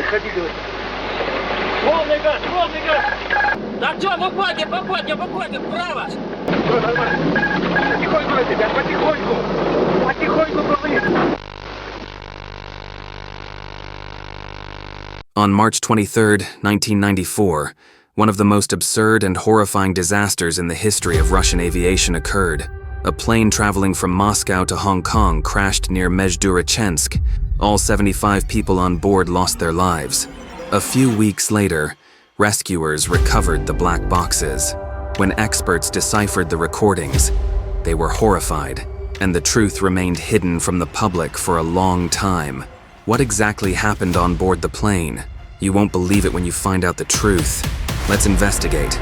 ходи, говорит. Полный газ, полный газ! Да что, выходим, вправо! Все, нормально. Потихоньку, ребят, потихоньку. Потихоньку плыви. On March 23, 1994, one of the most absurd and horrifying disasters in the history of Russian aviation occurred. A plane traveling from Moscow to Hong Kong crashed near Mezhdurichensk. All 75 people on board lost their lives. A few weeks later, rescuers recovered the black boxes. When experts deciphered the recordings, they were horrified, and the truth remained hidden from the public for a long time. What exactly happened on board the plane? You won't believe it when you find out the truth. Let's investigate.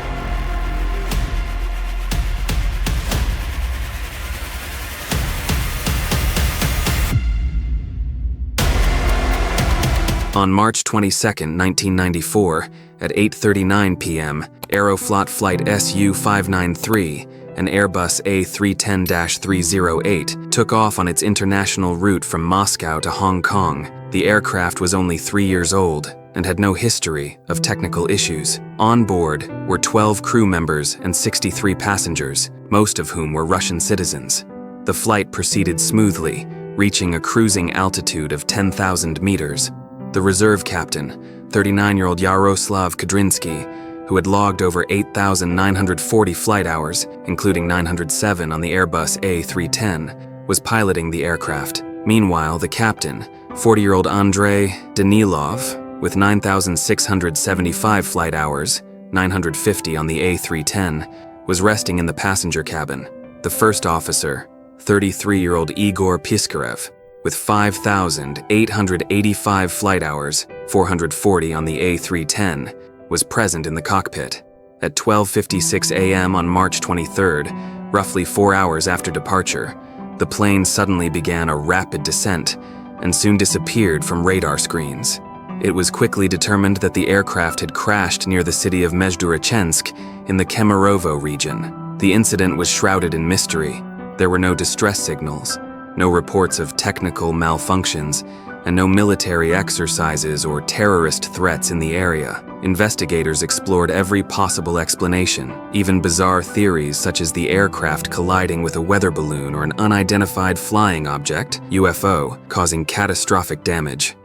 On March 22, 1994, at 8:39 p.m., Aeroflot Flight SU593, an Airbus A310-308, took off on its international route from Moscow to Hong Kong. The aircraft was only 3 years old and had no history of technical issues. On board were 12 crew members and 63 passengers, most of whom were Russian citizens. The flight proceeded smoothly, reaching a cruising altitude of 10,000 meters. The reserve captain, 39-year-old Yaroslav Kadrinsky, who had logged over 8,940 flight hours, including 907 on the Airbus A310, was piloting the aircraft. Meanwhile, the captain, 40-year-old Andrei Danilov, with 9,675 flight hours, 950 on the A310, was resting in the passenger cabin. The first officer, 33-year-old Igor Piskarev, with 5,885 flight hours, 440 on the A310, was present in the cockpit. At 12:56 a.m. on March 23rd, roughly 4 hours after departure, the plane suddenly began a rapid descent and soon disappeared from radar screens. It was quickly determined that the aircraft had crashed near the city of Mezhdurichensk in the Kemerovo region. The incident was shrouded in mystery. There were no distress signals, no reports of technical malfunctions, and no military exercises or terrorist threats in the area. Investigators explored every possible explanation, even bizarre theories such as the aircraft colliding with a weather balloon or an unidentified flying object, UFO, causing catastrophic damage.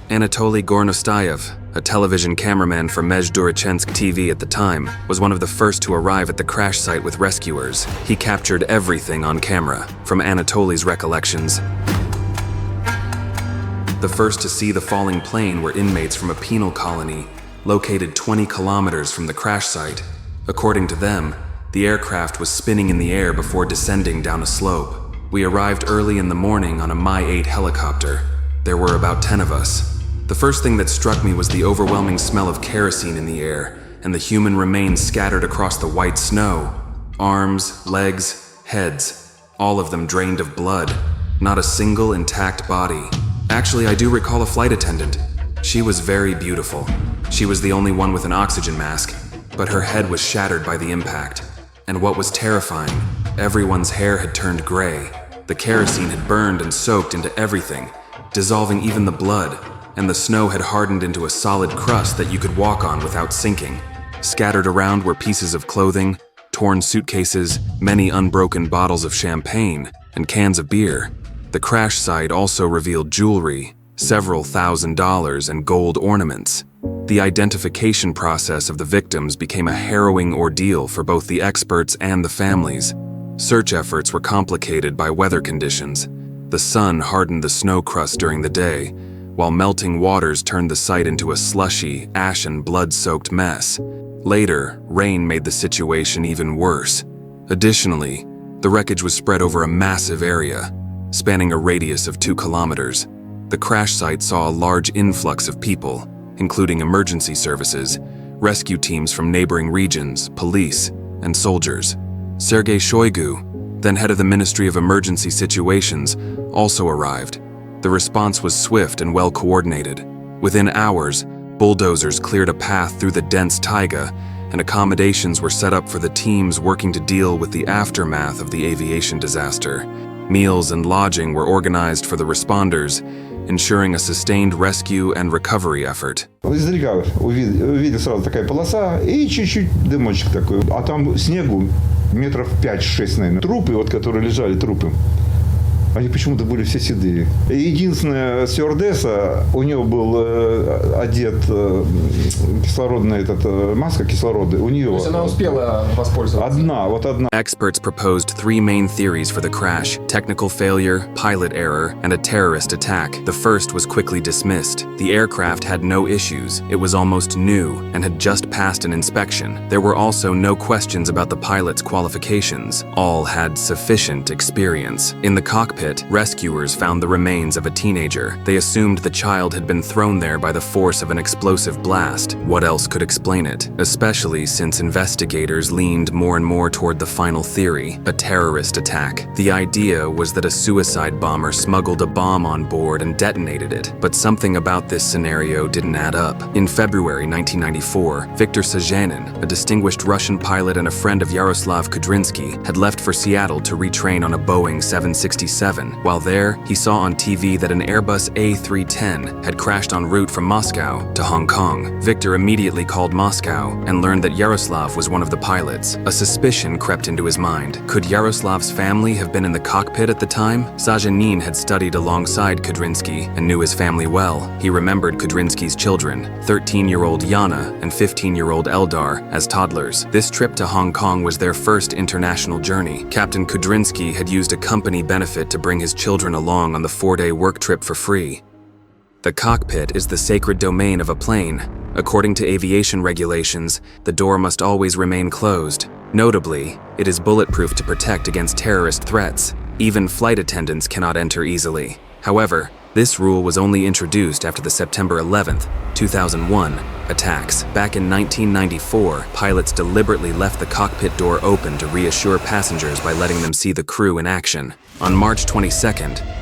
Anatoly Gornostayev, a television cameraman for Mezhdurichensk TV at the time, was one of the first to arrive at the crash site with rescuers. He captured everything on camera, from Anatoly's recollections. The first to see the falling plane were inmates from a penal colony located 20 kilometers from the crash site. According to them, the aircraft was spinning in the air before descending down a slope. We arrived early in the morning on a Mi-8 helicopter. There were about 10 of us. The first thing that struck me was the overwhelming smell of kerosene in the air and the human remains scattered across the white snow. Arms, legs, heads, all of them drained of blood. Not a single intact body. Actually, I do recall a flight attendant. She was very beautiful. She was the only one with an oxygen mask, but her head was shattered by the impact. And what was terrifying, everyone's hair had turned gray. The kerosene had burned and soaked into everything, dissolving even the blood, and the snow had hardened into a solid crust that you could walk on without sinking. Scattered around were pieces of clothing, torn suitcases, many unbroken bottles of champagne, and cans of beer. The crash site also revealed jewelry, several $1,000s, and gold ornaments. The identification process of the victims became a harrowing ordeal for both the experts and the families. Search efforts were complicated by weather conditions. The sun hardened the snow crust during the day, while melting waters turned the site into a slushy, ashen, blood-soaked mess. Later, rain made the situation even worse. Additionally, the wreckage was spread over a massive area, spanning a radius of 2 kilometers. The crash site saw a large influx of people, including emergency services, rescue teams from neighboring regions, police, and soldiers. Sergei Shoigu, then head of the Ministry of Emergency Situations, also arrived. The response was swift and well coordinated. Within hours, bulldozers cleared a path through the dense taiga, and accommodations were set up for the teams working to deal with the aftermath of the aviation disaster. Meals and lodging were organized for the responders, ensuring a sustained rescue and recovery effort. Издалека увидел сразу такая полоса и чуть-чуть дымочек такой. А там снегу метров 5-6, наверное. Трупы, вот, которые лежали, трупы, они почему-то были все седые. Единственная стюардесса, у нее был одет кислородная маска кислорода. У нее. То есть она успела воспользоваться? Одна. Experts proposed three main theories for the crash: technical failure, pilot error, and a terrorist attack. The first was quickly dismissed. The aircraft had no issues. It was almost new and had just passed an inspection. There were also no questions about the pilot's qualifications. All had sufficient experience. In the cockpit, rescuers found the remains of a teenager. They assumed the child had been thrown there by the force of an explosive blast. What else could explain it? Especially since investigators leaned more and more toward the final theory, a terrorist attack. The idea was that a suicide bomber smuggled a bomb on board and detonated it. But something about this scenario didn't add up. In February 1994, Viktor Sajanin, a distinguished Russian pilot and a friend of Yaroslav Kudrinsky, had left for Seattle to retrain on a Boeing 767. While there, he saw on TV that an Airbus A310 had crashed en route from Moscow to Hong Kong. Victor immediately called Moscow and learned that Yaroslav was one of the pilots. A suspicion crept into his mind. Could Yaroslav's family have been in the cockpit at the time? Sajanin had studied alongside Kudrinsky and knew his family well. He remembered Kudrinsky's children, 13-year-old Yana and 15-year-old Eldar, as toddlers. This trip to Hong Kong was their first international journey. Captain Kudrinsky had used a company benefit to bring his children along on the 4-day work trip for free. The cockpit is the sacred domain of a plane. According to aviation regulations, the door must always remain closed. Notably, it is bulletproof to protect against terrorist threats. Even flight attendants cannot enter easily. However, this rule was only introduced after the September 11, 2001 attacks. Back in 1994, pilots deliberately left the cockpit door open to reassure passengers by letting them see the crew in action. On March 22,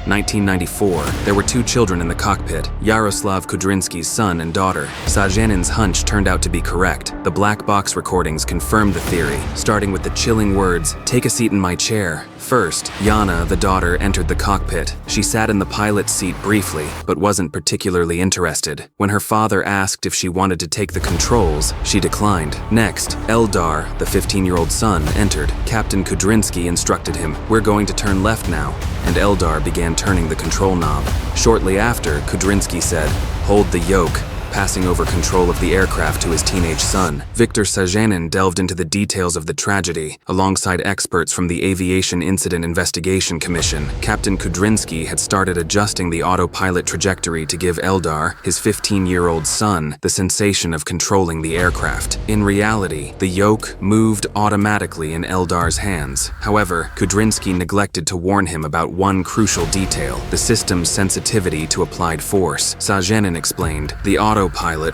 1994, there were two children in the cockpit, Yaroslav Kudrinsky's son and daughter. Sajanin's hunch turned out to be correct. The black box recordings confirmed the theory, starting with the chilling words, "Take a seat in my chair." First, Yana, the daughter, entered the cockpit. She sat in the pilot's seat briefly, but wasn't particularly interested. When her father asked if she wanted to take the controls, she declined. Next, Eldar, the 15-year-old son, entered. Captain Kudrinsky instructed him, "We're going to turn left now," and Eldar began turning the control knob. Shortly after, Kudrinsky said, "Hold the yoke," passing over control of the aircraft to his teenage son. Viktor Sajanin delved into the details of the tragedy. Alongside experts from the Aviation Incident Investigation Commission, Captain Kudrinsky had started adjusting the autopilot trajectory to give Eldar, his 15-year-old son, the sensation of controlling the aircraft. In reality, the yoke moved automatically in Eldar's hands. However, Kudrinsky neglected to warn him about one crucial detail, the system's sensitivity to applied force. Sajanin explained, the autopilot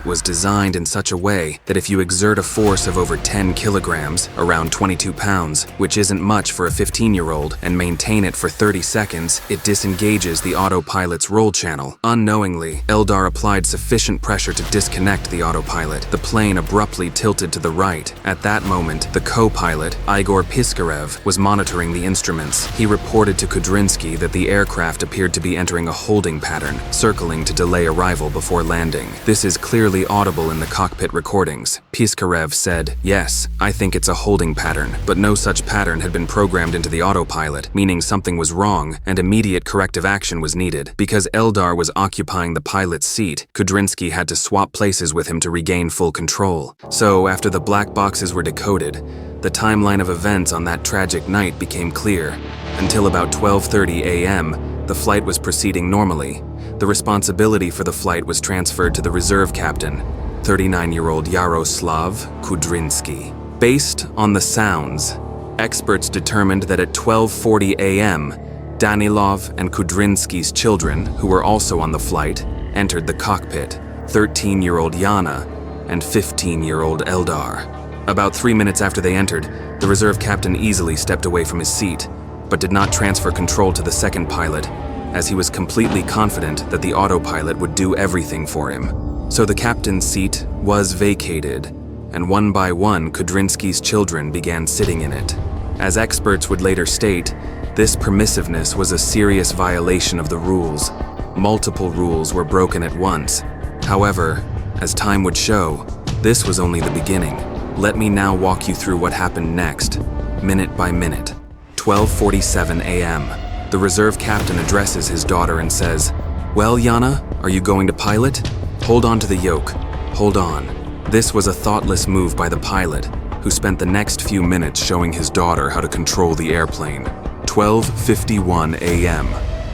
was designed in such a way that if you exert a force of over 10 kilograms, around 22 pounds, which isn't much for a 15-year-old, and maintain it for 30 seconds, it disengages the autopilot's roll channel. Unknowingly, Eldar applied sufficient pressure to disconnect the autopilot. The plane abruptly tilted to the right. At that moment, the co-pilot, Igor Piskarev, was monitoring the instruments. He reported to Kudrinsky that the aircraft appeared to be entering a holding pattern, circling to delay arrival before landing. This is clearly audible in the cockpit recordings. Piskarev said, "Yes, I think it's a holding pattern," but no such pattern had been programmed into the autopilot, meaning something was wrong and immediate corrective action was needed. Because Eldar was occupying the pilot's seat, Kudrinsky had to swap places with him to regain full control. So, after the black boxes were decoded, the timeline of events on that tragic night became clear. Until about 12:30 a.m., the flight was proceeding normally. The responsibility for the flight was transferred to the reserve captain, 39-year-old Yaroslav Kudrinsky. Based on the sounds, experts determined that at 12:40 a.m., Danilov and Kudrinsky's children, who were also on the flight, entered the cockpit, 13-year-old Yana and 15-year-old Eldar. About 3 minutes after they entered, the reserve captain easily stepped away from his seat, but did not transfer control to the second pilot, as he was completely confident that the autopilot would do everything for him. So the captain's seat was vacated, and one by one Kudrinsky's children began sitting in it. As experts would later state, this permissiveness was a serious violation of the rules. Multiple rules were broken at once. However, as time would show, this was only the beginning. Let me now walk you through what happened next, minute by minute. 12:47 a.m. The reserve captain addresses his daughter and says, "Well, Yana, are you going to pilot? Hold on to the yoke. Hold on." This was a thoughtless move by the pilot, who spent the next few minutes showing his daughter how to control the airplane. 12:51 a.m.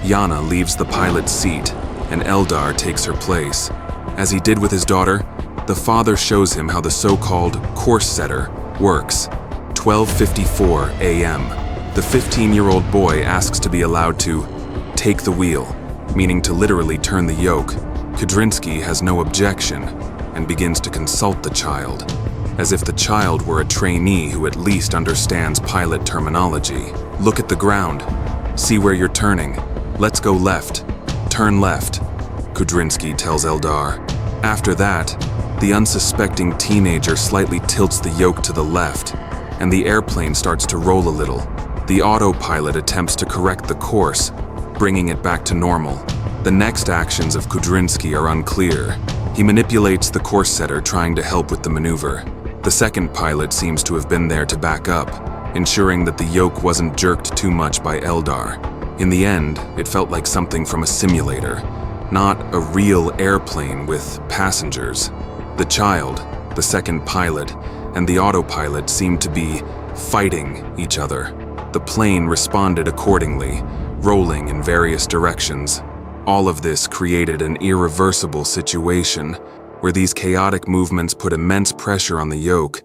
Yana leaves the pilot's seat, and Eldar takes her place. As he did with his daughter, the father shows him how the so-called course setter works. 12:54 a.m. The 15-year-old boy asks to be allowed to take the wheel, meaning to literally turn the yoke. Kudrinsky has no objection and begins to consult the child, as if the child were a trainee who at least understands pilot terminology. "Look at the ground. See where you're turning. Let's go left. Turn left," Kudrinsky tells Eldar. After that, the unsuspecting teenager slightly tilts the yoke to the left, and the airplane starts to roll a little. The autopilot attempts to correct the course, bringing it back to normal. The next actions of Kudrinsky are unclear. He manipulates the course setter, trying to help with the maneuver. The second pilot seems to have been there to back up, ensuring that the yoke wasn't jerked too much by Eldar. In the end, it felt like something from a simulator, not a real airplane with passengers. The child, the second pilot, and the autopilot seemed to be fighting each other. The plane responded accordingly, rolling in various directions. All of this created an irreversible situation where these chaotic movements put immense pressure on the yoke,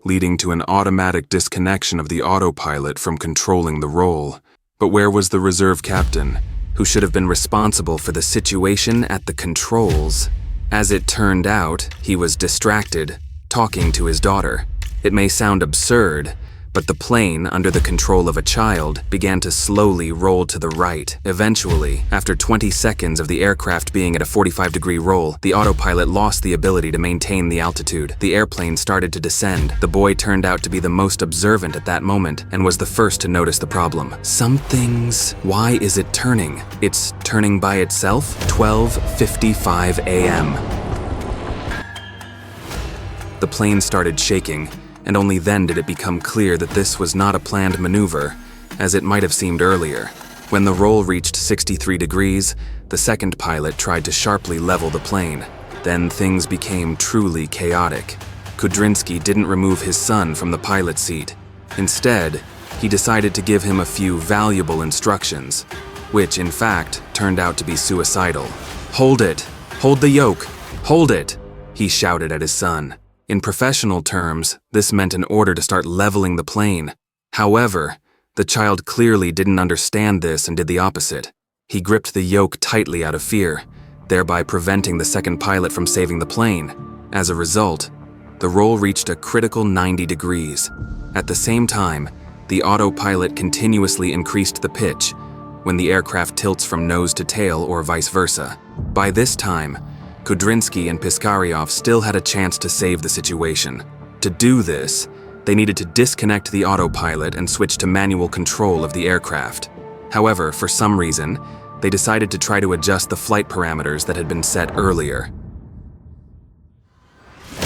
leading to an automatic disconnection of the autopilot from controlling the roll. But where was the reserve captain, who should have been responsible for the situation at the controls? As it turned out, he was distracted, talking to his daughter. It may sound absurd, but the plane, under the control of a child, began to slowly roll to the right. Eventually, after 20 seconds of the aircraft being at a 45-degree roll, the autopilot lost the ability to maintain the altitude. The airplane started to descend. The boy turned out to be the most observant at that moment and was the first to notice the problem. Why is it turning? It's turning by itself? 12:55 a.m. The plane started shaking, and only then did it become clear that this was not a planned maneuver, as it might have seemed earlier. When the roll reached 63 degrees, the second pilot tried to sharply level the plane. Then things became truly chaotic. Kudrinsky didn't remove his son from the pilot's seat. Instead, he decided to give him a few valuable instructions, which in fact turned out to be suicidal. "Hold it! Hold the yoke! Hold it!" he shouted at his son. In professional terms, this meant an order to start leveling the plane. However, the child clearly didn't understand this and did the opposite. He gripped the yoke tightly out of fear, thereby preventing the second pilot from saving the plane. As a result, the roll reached a critical 90 degrees. At the same time, the autopilot continuously increased the pitch when the aircraft tilts from nose to tail or vice versa. By this time, Kudrinsky and Piskaryov still had a chance to save the situation. To do this, they needed to disconnect the autopilot and switch to manual control of the aircraft. However, for some reason, they decided to try to adjust the flight parameters that had been set earlier.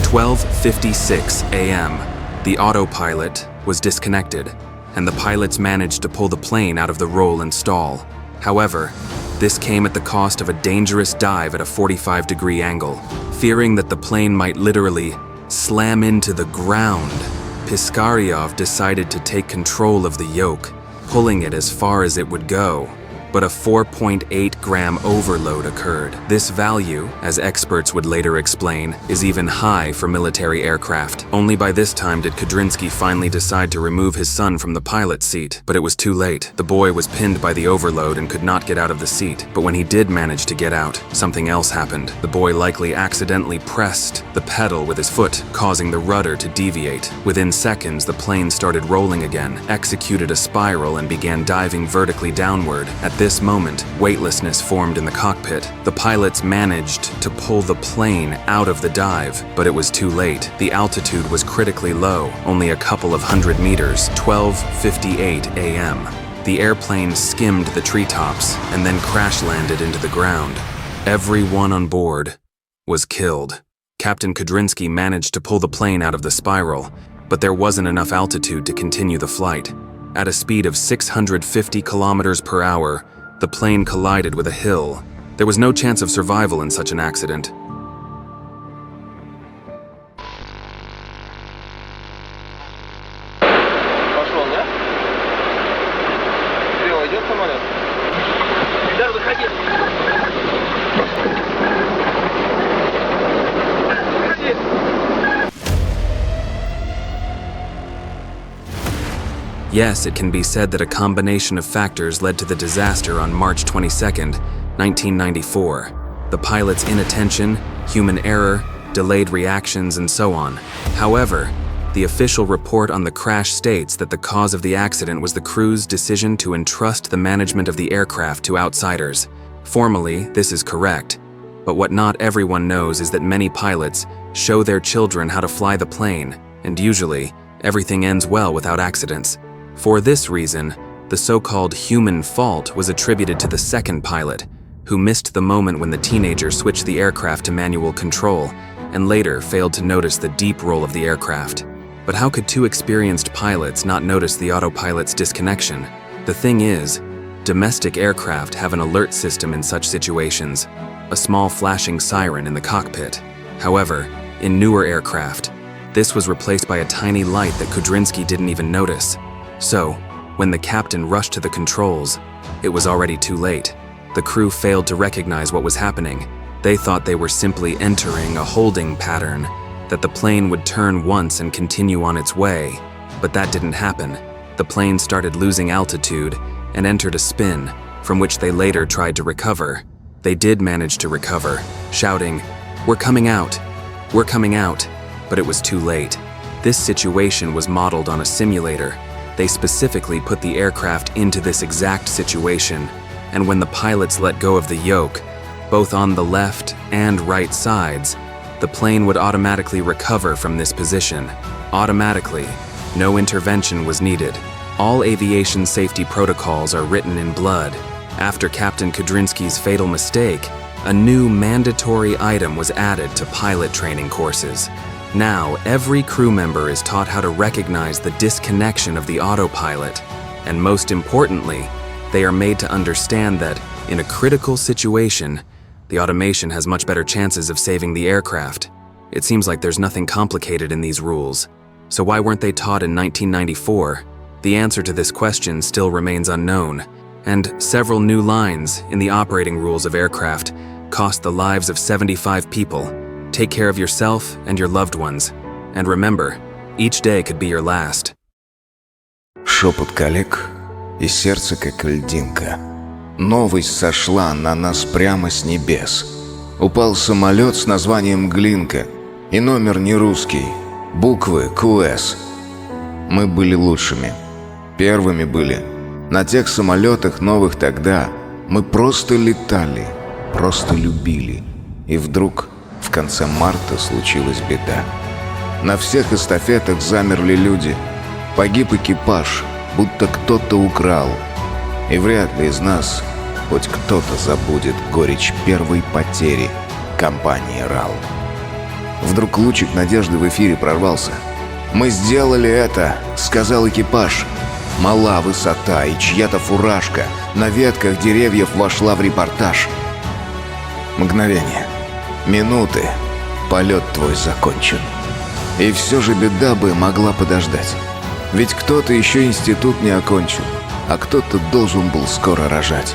12:56 a.m. The autopilot was disconnected, and the pilots managed to pull the plane out of the roll and stall. However, this came at the cost of a dangerous dive at a 45-degree angle. Fearing that the plane might literally slam into the ground, Piskaryov decided to take control of the yoke, pulling it as far as it would go. But a 4.8-gram overload occurred. This value, as experts would later explain, is even high for military aircraft. Only by this time did Kudrinsky finally decide to remove his son from the pilot's seat, but it was too late. The boy was pinned by the overload and could not get out of the seat. But when he did manage to get out, something else happened. The boy likely accidentally pressed the pedal with his foot, causing the rudder to deviate. Within seconds, the plane started rolling again, executed a spiral, and began diving vertically downward. At this moment, weightlessness formed in the cockpit. The pilots managed to pull the plane out of the dive, but it was too late. The altitude was critically low, only a couple of hundred meters. 12:58 a.m. the airplane skimmed the treetops and then crash-landed into the ground. Everyone on board was killed. Captain Kudrinsky managed to pull the plane out of the spiral, but there wasn't enough altitude to continue the flight. At a speed of 650 kilometers per hour, the plane collided with a hill. There was no chance of survival in such an accident. Пошел, да? Криво идет самолет? Да, выходи. Выходи. Yes, it can be said that a combination of factors led to the disaster on March 22nd, 1994. The pilot's inattention, human error, delayed reactions, and so on. However, the official report on the crash states that the cause of the accident was the crew's decision to entrust the management of the aircraft to outsiders. Formally, this is correct. But what not everyone knows is that many pilots show their children how to fly the plane, and usually, everything ends well without accidents. For this reason, the so-called human fault was attributed to the second pilot, who missed the moment when the teenager switched the aircraft to manual control and later failed to notice the deep roll of the aircraft. But how could two experienced pilots not notice the autopilot's disconnection? The thing is, domestic aircraft have an alert system in such situations, a small flashing siren in the cockpit. However, in newer aircraft, this was replaced by a tiny light that Kudrinsky didn't even notice. So, when the captain rushed to the controls, it was already too late. The crew failed to recognize what was happening. They thought they were simply entering a holding pattern, that the plane would turn once and continue on its way. But that didn't happen. The plane started losing altitude and entered a spin, from which they later tried to recover. They did manage to recover, shouting, "We're coming out! We're coming out!" But it was too late. This situation was modeled on a simulator. They specifically put the aircraft into this exact situation, and when the pilots let go of the yoke, both on the left and right sides, the plane would automatically recover from this position. Automatically, no intervention was needed. All aviation safety protocols are written in blood. After Captain Kudrinsky's fatal mistake, a new mandatory item was added to pilot training courses. Now, every crew member is taught how to recognize the disconnection of the autopilot, and most importantly, they are made to understand that, in a critical situation, the automation has much better chances of saving the aircraft. It seems like there's nothing complicated in these rules. So why weren't they taught in 1994? The answer to this question still remains unknown, and several new lines in the operating rules of aircraft cost the lives of 75 people. Take care of yourself and your loved ones. And remember, each day could be your last. Шепот коллег и сердце как льдинка. Новость сошла на нас прямо с небес. Упал самолет с названием «Глинка», и номер не русский, буквы QS. Мы были лучшими, первыми были. На тех самолетах новых тогда мы просто летали, просто любили. И вдруг в конце марта случилась беда. На всех эстафетах замерли люди. Погиб экипаж, будто кто-то украл. И вряд ли из нас хоть кто-то забудет горечь первой потери компании РАЛ. Вдруг лучик надежды в эфире прорвался. «Мы сделали это», — сказал экипаж. Мала высота, и чья-то фуражка на ветках деревьев вошла в репортаж. Мгновение, минуты, полет твой закончен. И все же беда бы могла подождать. Ведь кто-то еще институт не окончил, а кто-то должен был скоро рожать.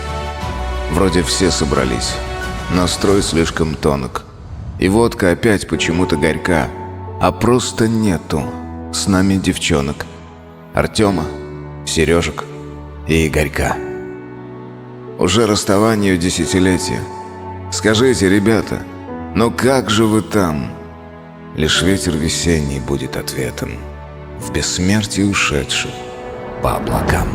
Вроде все собрались, но строй слишком тонок. И водка опять почему-то горька, а просто нету с нами девчонок. Артема, Сережек и Игорька. Уже расставанию десятилетия. Скажите, ребята, но как же вы там? Лишь ветер весенний будет ответом в бессмертие ушедшим по облакам.